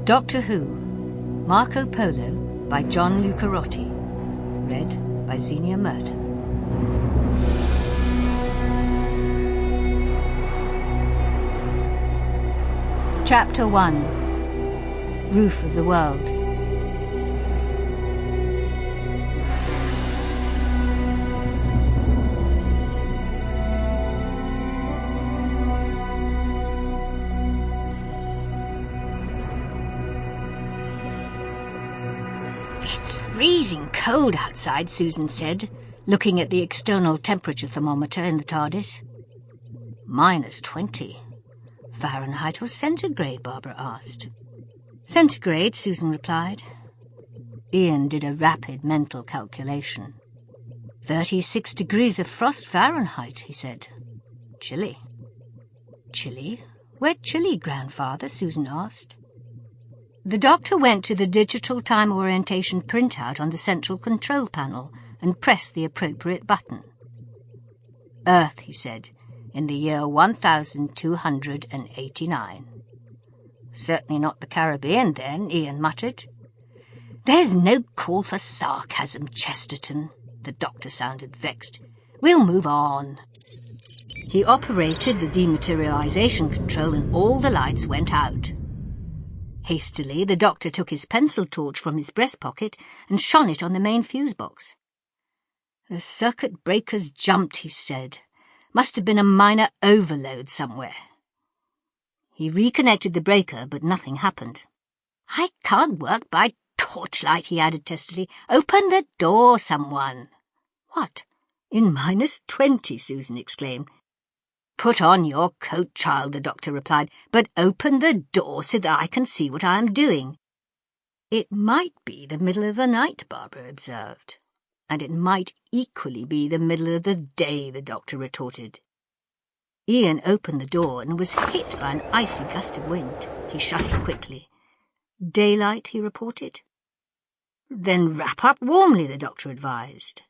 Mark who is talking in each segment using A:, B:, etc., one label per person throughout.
A: Doctor Who, Marco Polo by John Lucarotti. Read by Zienia Merton. Chapter 1. Roof of the World. It's freezing cold outside, Susan said, looking at the external temperature thermometer in the TARDIS. -20. Fahrenheit or centigrade, Barbara asked. Centigrade, Susan replied. Ian did a rapid mental calculation. 36 degrees of frost Fahrenheit, he said. Chilly. Chilly? Where chilly, grandfather? Susan asked. The doctor went to the digital time orientation printout on the central control panel and pressed the appropriate button. Earth, he said, in the year 1289. Certainly not the Caribbean, then, Ian muttered. There's no call for sarcasm, Chesterton. The doctor sounded vexed. We'll move on. He operated the dematerialization control and all the lights went out. Hastily, the doctor took his pencil torch from his breast pocket and shone it on the main fuse box. The circuit breakers jumped, he said. Must have been a minor overload somewhere. He reconnected the breaker, but nothing happened. I can't work by torchlight, he added testily. Open the door, someone. What? In -20, Susan exclaimed. Put on your coat, child, the doctor replied, but open the door so that I can see what I am doing. It might be the middle of the night, Barbara observed. And it might equally be the middle of the day, the doctor retorted. Ian opened the door and was hit by an icy gust of wind. He shut it quickly. Daylight, he reported. Then wrap up warmly, the doctor advised.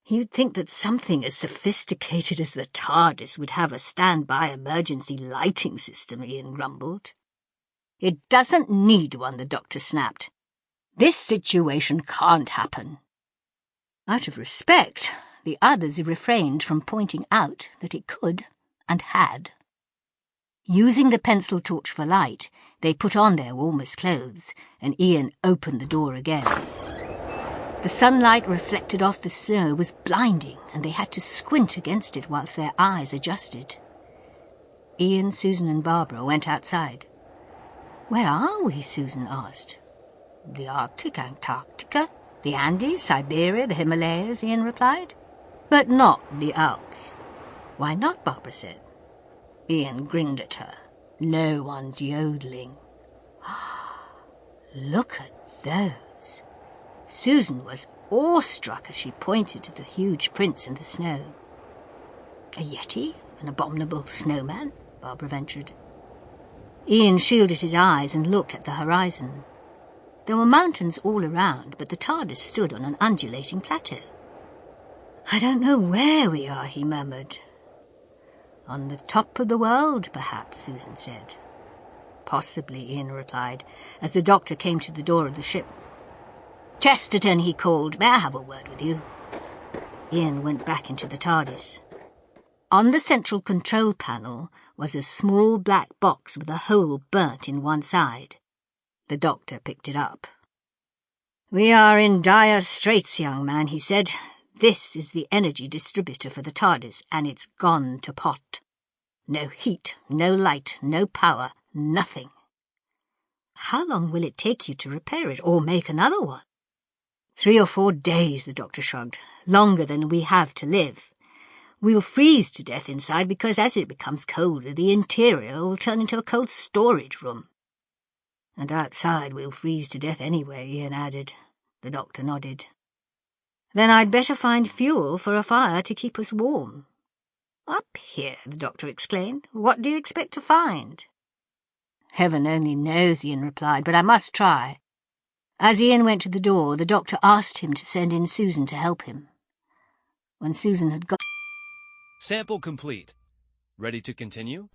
A: You'd think that something as sophisticated as the TARDIS would have a standby emergency lighting system, Ian grumbled. It doesn't need one, the doctor snapped. This situation can't happen. Out of respect, the others refrained from pointing out that it could and had. Using the pencil torch for light, they put on their warmest clothes, and Ian opened the door again. The sunlight reflected off the snow was blinding, and they had to squint against it whilst their eyes adjusted. Ian, Susan and Barbara went outside. Where are we? Susan asked. The Arctic, Antarctica, the Andes, Siberia, the Himalayas, Ian replied. But not the Alps. Why not? Barbara said. Ian grinned at her. No one's yodeling. Look at those. Susan was awestruck as she pointed to the huge prints in the snow. A yeti? An abominable snowman? Barbara ventured. Ian shielded his eyes and looked at the horizon. There were mountains all around, but the TARDIS stood on an undulating plateau. I don't know where we are, he murmured. On the top of the world, perhaps, Susan said. Possibly, Ian replied, as the doctor came to the door of the ship. Chesterton, he called. May I have a word with you? Ian went back into the TARDIS. On the central control panel was a small black box with a hole burnt in one side. The doctor picked it up. We are in dire straits, young man, he said. This is the energy distributor for the TARDIS, and it's gone to pot. No heat, no light, no power, nothing. How long will it take you to repair it, or make another one? 3 or 4 days, the doctor shrugged. Longer than we have to live. We'll freeze to death inside because as it becomes colder, the interior will turn into a cold storage room. And outside we'll freeze to death anyway, Ian added. The doctor nodded. Then I'd better find fuel for a fire to keep us warm. Up here, the doctor exclaimed. What do you expect to find? Heaven only knows, Ian replied, but I must try. As Ian went to the door, the doctor asked him to send in Susan to help him. When Susan had got...
B: Sample complete. Ready to continue?